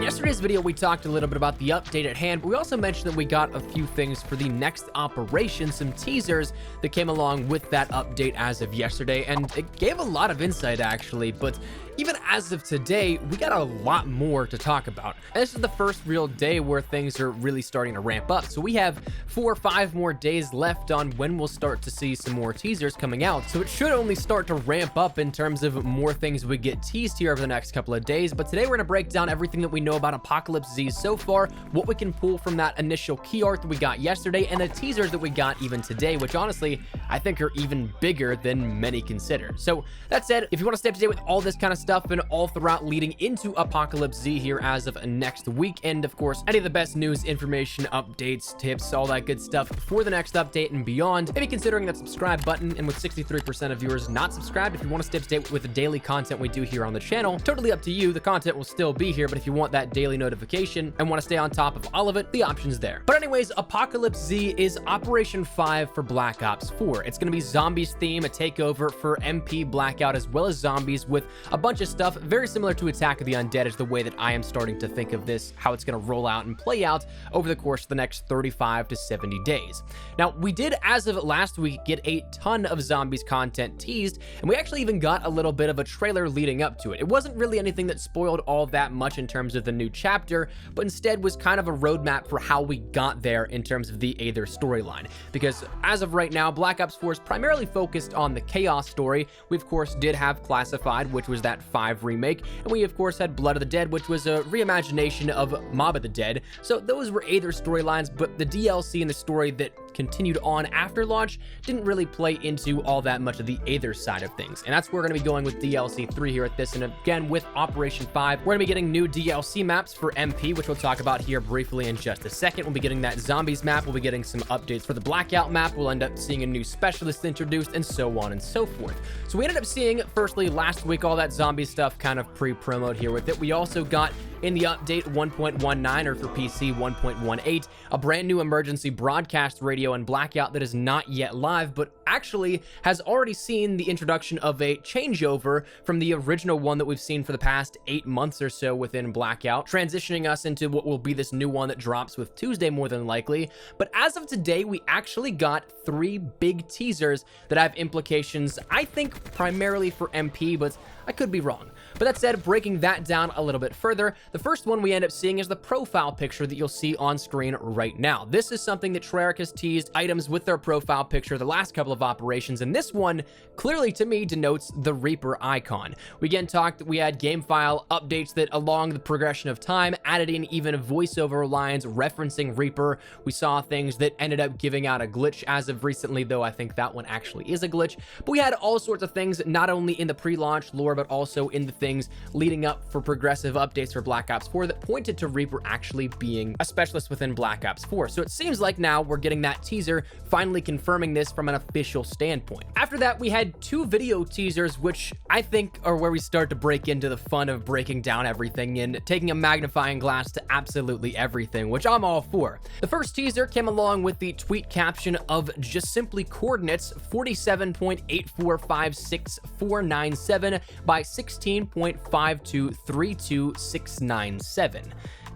yesterday's video, we talked a little bit about the update at hand, but we also mentioned that we got a few things for the next operation, some teasers that came along with that update as of yesterday, and it gave a lot of insight actually, but even as of today, we got a lot more to talk about. And this is the first real day where things are really starting to ramp up. So we have 4 or 5 more days left on when we'll start to see some more teasers coming out. So it should only start to ramp up in terms of more things we get teased here over the next couple of days. But today we're gonna break down everything that we know about Apocalypse Z so far, what we can pull from that initial key art that we got yesterday, and the teasers that we got even today, which honestly, I think are even bigger than many consider. So that said, if you wanna stay up to date with all this kind of stuff and all throughout leading into Apocalypse Z here as of next week, and of course any of the best news, information, updates, tips, all that good stuff for the next update and beyond, maybe considering that subscribe button. And with 63% of viewers not subscribed, if you want to stay up to date with the daily content we do here on the channel, totally up to you. The content will still be here, but if you want that daily notification and want to stay on top of all of it, the option's there. But anyways, Apocalypse Z is Operation 5 for Black Ops 4. It's going to be zombies theme, a takeover for MP Blackout, as well as zombies, with a bunch of stuff very similar to Attack of the Undead is the way that I am starting to think of this, how it's going to roll out and play out over the course of the next 35 to 70 days. Now, we did, as of last week, get a ton of zombies content teased, and we actually even got a little bit of a trailer leading up to it. It wasn't really anything that spoiled all that much in terms of the new chapter, but instead was kind of a roadmap for how we got there in terms of the Aether storyline. Because as of right now, Black Ops 4 is primarily focused on the Chaos story. We, of course, did have Classified, which was that 5 remake, and we, of course, had Blood of the Dead, which was a reimagination of Mob of the Dead. So those were Aether storylines, but the DLC and the story that continued on after launch didn't really play into all that much of the Aether side of things. And that's where we're going to be going with DLC 3 here at this. And again, with Operation 5, we're going to be getting new DLC maps for MP, which we'll talk about here briefly in just a second. We'll be getting that zombies map. We'll be getting some updates for the Blackout map. We'll end up seeing a new specialist introduced, and so on and so forth. So we ended up seeing, firstly, last week, all that zombie stuff kind of pre-promoed here with it. We also got in the update 1.19, or for PC 1.18, a brand new emergency broadcast radio and Blackout that is not yet live, but actually has already seen the introduction of a changeover from the original one that we've seen for the past 8 months or so within Blackout, transitioning us into what will be this new one that drops with Tuesday more than likely. But as of today, we actually got 3 big teasers that have implications, I think, primarily for MP, but I could be wrong. But that said, breaking that down a little bit further, the first one we end up seeing is the profile picture that you'll see on screen right now. This is something that Treyarch has teased items with their profile picture the last couple of operations, and this one clearly to me denotes the Reaper icon. We again talked that we had game file updates that along the progression of time added in even voiceover lines referencing Reaper. We saw things that ended up giving out a glitch as of recently, though I think that one actually is a glitch. But we had all sorts of things, not only in the pre-launch lore, but also in the things leading up for progressive updates for Black Ops 4 that pointed to Reaper actually being a specialist within Black Ops 4. So it seems like now we're getting that teaser finally confirming this from an official standpoint. After that, we had 2 video teasers, which I think are where we start to break into the fun of breaking down everything and taking a magnifying glass to absolutely everything, which I'm all for. The first teaser came along with the tweet caption of just simply coordinates 47.8456497 by 16.5232697.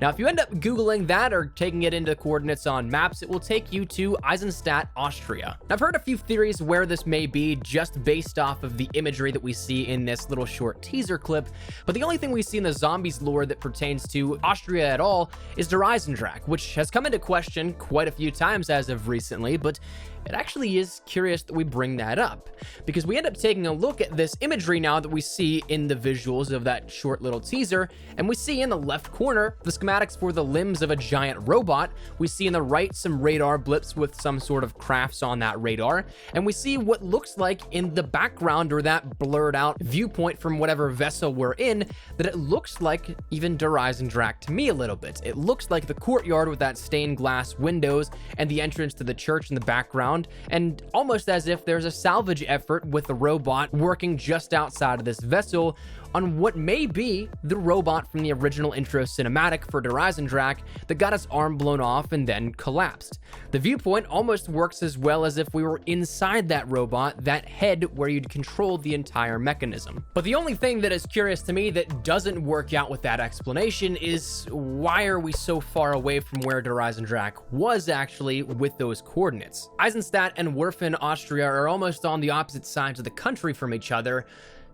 Now, if you end up Googling that or taking it into coordinates on maps, it will take you to Eisenstadt, Austria. Now, I've heard a few theories where this may be just based off of the imagery that we see in this little short teaser clip, but the only thing we see in the zombies lore that pertains to Austria at all is Der Eisendrache, which has come into question quite a few times as of recently, but it actually is curious that we bring that up, because we end up taking a look at this imagery now that we see in the visuals of that short little teaser, and we see in the left corner the schematics for the limbs of a giant robot. We see in the right some radar blips with some sort of crafts on that radar, and we see what looks like in the background, or that blurred out viewpoint from whatever vessel we're in, that it looks like even Der Eisendrache to me a little bit. It looks like the courtyard with that stained glass windows and the entrance to the church in the background, around, and almost as if there's a salvage effort with the robot working just outside of this vessel on what may be the robot from the original intro cinematic for Der Eisendrache that got its arm blown off and then collapsed. The viewpoint almost works as well as if we were inside that robot, that head where you'd control the entire mechanism. But the only thing that is curious to me that doesn't work out with that explanation is why are we so far away from where Der Eisendrache was actually with those coordinates? Eisenstadt and Werfen, Austria are almost on the opposite sides of the country from each other.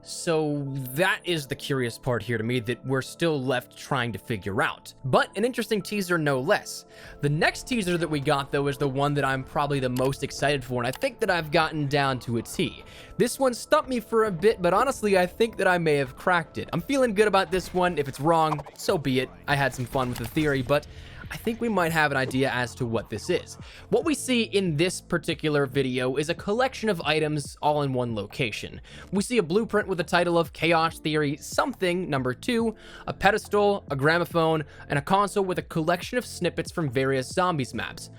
So that is the curious part here to me that we're still left trying to figure out. But an interesting teaser no less. The next teaser that we got though is the one that I'm probably the most excited for, and I think that I've gotten down to a T. This one stumped me for a bit, but honestly I think that I may have cracked it. I'm feeling good about this one. If it's wrong, so be it. I had some fun with the theory, but I think we might have an idea as to what this is. What we see in this particular video is a collection of items all in one location. We see a blueprint with the title of Chaos Theory something number 2, a pedestal, a gramophone, and a console with a collection of snippets from various zombies maps.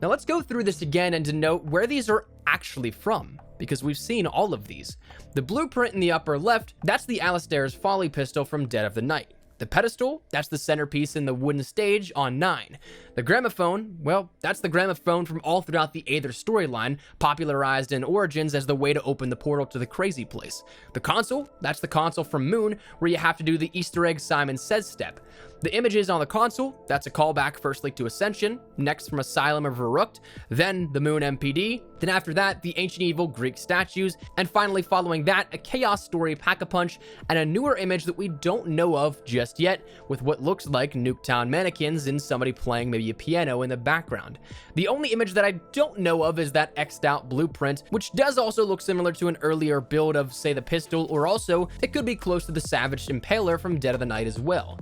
Now let's go through this again and denote where these are actually from, because we've seen all of these. The blueprint in the upper left, that's the Alistair's Folly pistol from Dead of the Night. The pedestal, that's the centerpiece in the wooden stage on 9. The gramophone, well, that's the gramophone from all throughout the Aether storyline, popularized in Origins as the way to open the portal to the crazy place. The console, that's the console from Moon, where you have to do the Easter egg Simon Says step. The images on the console, that's a callback firstly to Ascension, next from Asylum of Verrucht, then the Moon MPD, then after that, the Ancient Evil Greek statues, and finally following that, a Chaos Story Pack-a-Punch, and a newer image that we don't know of just yet, with what looks like Nuketown mannequins and somebody playing maybe a piano in the background. The only image that I don't know of is that X'd out blueprint, which does also look similar to an earlier build of, say, the pistol, or also it could be close to the Savage Impaler from Dead of the Night as well.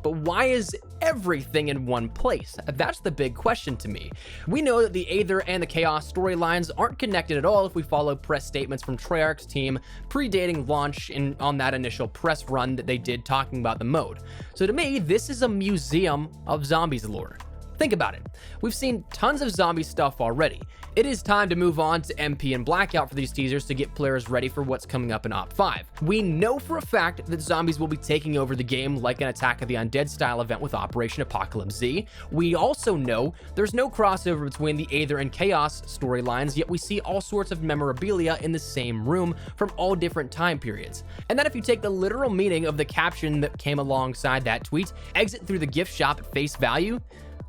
But why is everything in one place? That's the big question to me. We know that the Aether and the Chaos storylines aren't connected at all if we follow press statements from Treyarch's team predating launch on that initial press run that they did talking about the mode. So to me, this is a museum of zombies lore. Think about it. We've seen tons of zombie stuff already. It is time to move on to MP and Blackout for these teasers to get players ready for what's coming up in OP5. We know for a fact that zombies will be taking over the game like an Attack of the Undead style event with Operation Apocalypse Z. We also know there's no crossover between the Aether and Chaos storylines, yet we see all sorts of memorabilia in the same room from all different time periods. And then if you take the literal meaning of the caption that came alongside that tweet, exit through the gift shop at face value,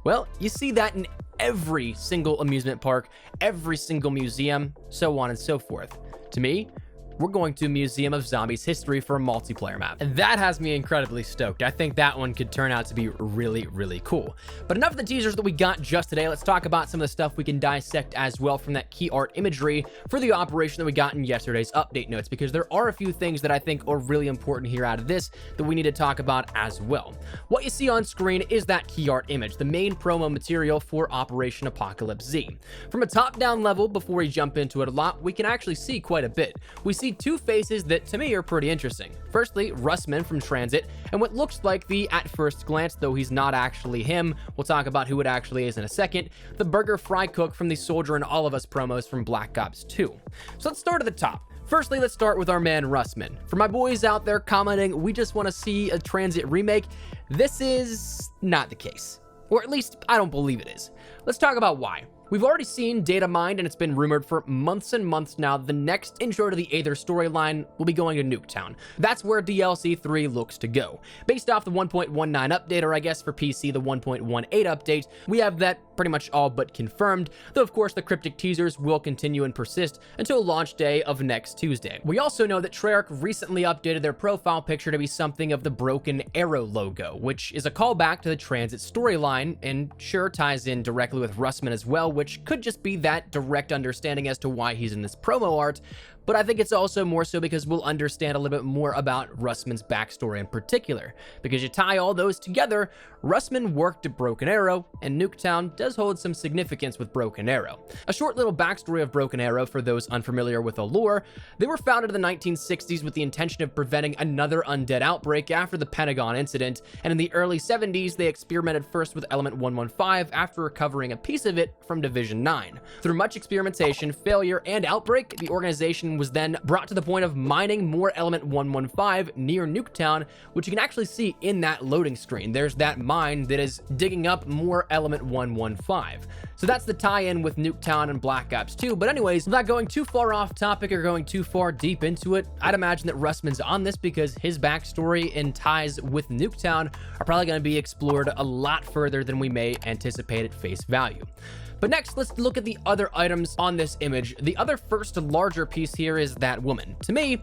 well, you see that in every single amusement park, every single museum, so on and so forth. To me, we're going to Museum of Zombies history for a multiplayer map. And that has me incredibly stoked. I think that one could turn out to be really, really cool. But enough of the teasers that we got just today. Let's talk about some of the stuff we can dissect as well from that key art imagery for the operation that we got in yesterday's update notes, because there are a few things that I think are really important here out of this that we need to talk about as well. What you see on screen is that key art image, the main promo material for Operation Apocalypse Z. From a top-down level, before we jump into it a lot, we can actually see quite a bit. We see two faces that to me are pretty interesting. Firstly, Russman from Transit, and what looks like the at first glance, though he's not actually him, we'll talk about who it actually is in a second, the Burger Fry Cook from the Soldier and All of Us promos from Black Ops 2. So let's start at the top. Firstly, let's start with our man Russman. For my boys out there commenting, we just want to see a Transit remake, this is not the case. Or at least, I don't believe it is. Let's talk about why. We've already seen data mined, and it's been rumored for months and months now the next intro to the Aether storyline will be going to Nuketown. That's where DLC 3 looks to go. Based off the 1.19 update, or I guess for PC the 1.18 update, we have that pretty much all but confirmed, though of course the cryptic teasers will continue and persist until launch day of next Tuesday. We also know that Treyarch recently updated their profile picture to be something of the Broken Arrow logo, which is a callback to the Transit storyline, and sure ties in directly with Russman as well, which could just be that direct understanding as to why he's in this promo art. but I think it's also more so because we'll understand a little bit more about Russman's backstory in particular. Because you tie all those together, Russman worked at Broken Arrow, and Nuketown does hold some significance with Broken Arrow. A short little backstory of Broken Arrow for those unfamiliar with the lore: they were founded in the 1960s with the intention of preventing another undead outbreak after the Pentagon incident, and in the early 70s they experimented first with Element 115 after recovering a piece of it from Division 9. Through much experimentation, failure, and outbreak, the organization was then brought to the point of mining more Element 115 near Nuketown, which you can actually see in that loading screen. There's that mine that is digging up more Element 115. So that's the tie-in with Nuketown and Black Ops 2. But anyways, without going too far off topic or going too far deep into it, I'd imagine that Russman's on this because his backstory and ties with Nuketown are probably going to be explored a lot further than we may anticipate at face value. But next, let's look at the other items on this image. The other first larger piece here is that woman. To me,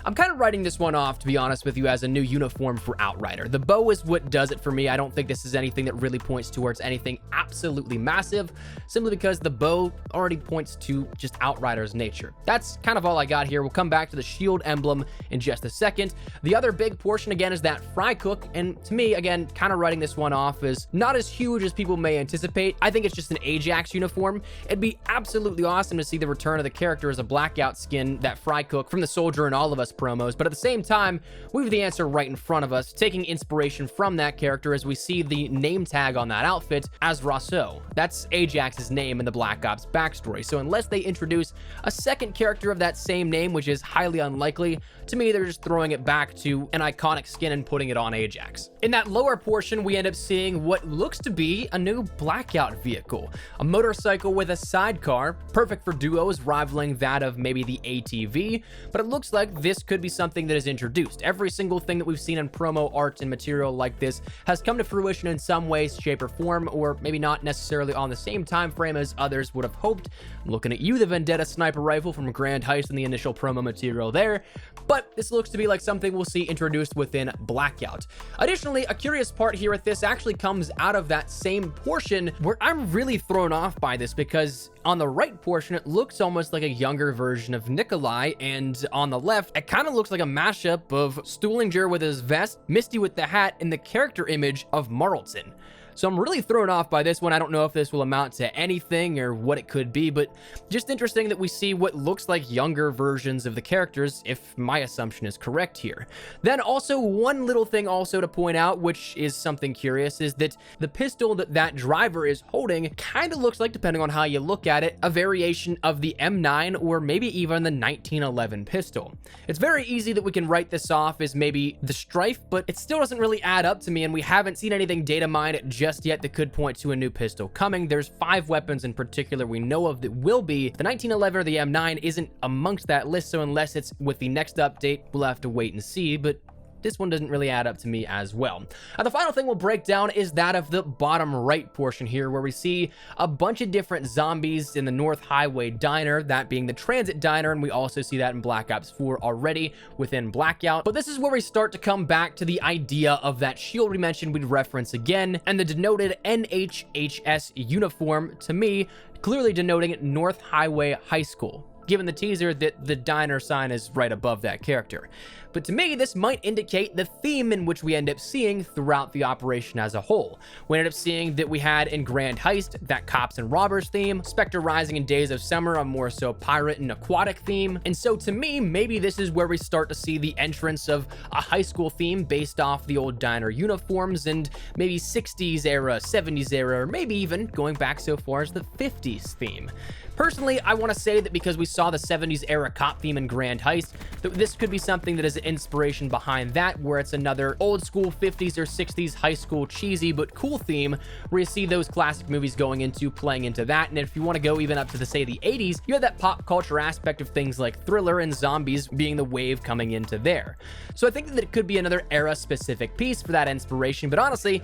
I'm kind of writing this one off, to be honest with you, as a new uniform for Outrider. The bow is what does it for me. I don't think this is anything that really points towards anything absolutely massive, simply because the bow already points to just Outrider's nature. That's kind of all I got here. We'll come back to the shield emblem in just a second. The other big portion, again, is that fry cook, and to me, again, kind of writing this one off as not as huge as people may anticipate. I think it's just an Ajax uniform. It'd be absolutely awesome to see the return of the character as a blackout skin, that fry cook, from the Soldier and All of Us promos, but at the same time, we have the answer right in front of us, taking inspiration from that character as we see the name tag on that outfit as Rousseau. That's Ajax's name in the Black Ops backstory, so unless they introduce a second character of that same name, which is highly unlikely, to me they're just throwing it back to an iconic skin and putting it on Ajax. In that lower portion, we end up seeing what looks to be a new Blackout vehicle, a motorcycle with a sidecar, perfect for duos rivaling that of maybe the ATV, but it looks like this could be something that is introduced. Every single thing that we've seen in promo art and material like this has come to fruition in some way, shape, or form, or maybe not necessarily on the same time frame as others would have hoped. I'm looking at you, the Vendetta sniper rifle from Grand Heist and the initial promo material there, but this looks to be like something we'll see introduced within Blackout. Additionally, a curious part here with this actually comes out of that same portion where I'm really thrown off by this, because on the right portion, it looks almost like a younger version of Nikolai, and on the left, it kind of looks like a mashup of Stuhlinger with his vest, Misty with the hat, and the character image of Marlton. So I'm really thrown off by this one. I don't know if this will amount to anything or what it could be, but just interesting that we see what looks like younger versions of the characters, if my assumption is correct here. Then also, one little thing also to point out, which is something curious, is that the pistol that driver is holding kind of looks like, depending on how you look at it, a variation of the M9 or maybe even the 1911 pistol. It's very easy that we can write this off as maybe the Strife, but it still doesn't really add up to me, and we haven't seen anything data mined just yet that could point to a new pistol coming. There's 5 weapons in particular we know of that will be. The 1911 or the M9 isn't amongst that list, so unless it's with the next update, we'll have to wait and see, but this one doesn't really add up to me as well. The final thing we'll break down is that of the bottom right portion here, where we see a bunch of different zombies in the North Highway Diner, that being the Transit Diner, and we also see that in Black Ops 4 already within Blackout. But this is where we start to come back to the idea of that shield we mentioned we'd reference again, and the denoted NHHS uniform, to me, clearly denoting North Highway High School, given the teaser that the diner sign is right above that character. But to me, this might indicate the theme in which we end up seeing throughout the operation as a whole. We end up seeing that we had in Grand Heist that cops and robbers theme, Spectre Rising in Days of Summer a more so pirate and aquatic theme, and so to me, maybe this is where we start to see the entrance of a high school theme based off the old diner uniforms and maybe 60s era, 70s era, or maybe even going back so far as the 50s theme. Personally, I want to say that because we saw the 70s era cop theme in Grand Heist, that this could be something that is an inspiration behind that, where it's another old school 50s or 60s high school cheesy but cool theme, where you see those classic movies going into, playing into that. And if you want to go even up to the, say, the 80s, you have that pop culture aspect of things like Thriller and Zombies being the wave coming into there. So I think that it could be another era specific piece for that inspiration, but honestly,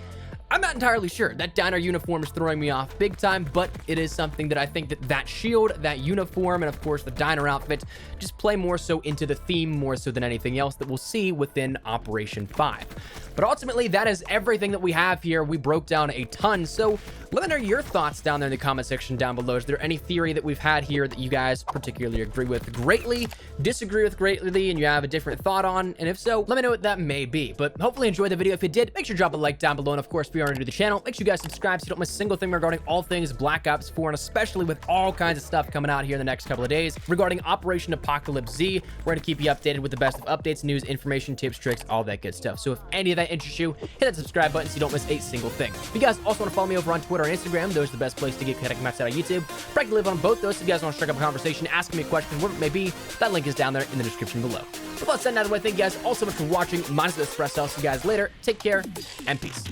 I'm not entirely sure. That diner uniform is throwing me off big time, but it is something that I think that shield, that uniform, and of course the diner outfit just play more so into the theme more so than anything else that we'll see within Operation 5. But ultimately, that is everything that we have here. We broke down a ton, so let me know your thoughts down there in the comment section down below. Is there any theory that we've had here that you guys particularly agree with greatly, disagree with greatly, and you have a different thought on? And if so, let me know what that may be. But hopefully enjoy the video. If you did, make sure to drop a like down below. And of course, if you are new to the channel, make sure you guys subscribe so you don't miss a single thing regarding all things Black Ops 4, and especially with all kinds of stuff coming out here in the next couple of days regarding Operation Apocalypse Z. We're going to keep you updated with the best of updates, news, information, tips, tricks, all that good stuff. So if any of that interests you, hit that subscribe button so you don't miss a single thing. If you guys also want to follow me over on Twitter and Instagram, those are the best place to get connected outside of YouTube. I can live on both those. So if you guys want to strike up a conversation, ask me a question, whatever it may be, that link is down there in the description below. With that said, out of the way, thank you guys all so much for watching. Mine is Espresso. I'll see you guys later. Take care and peace.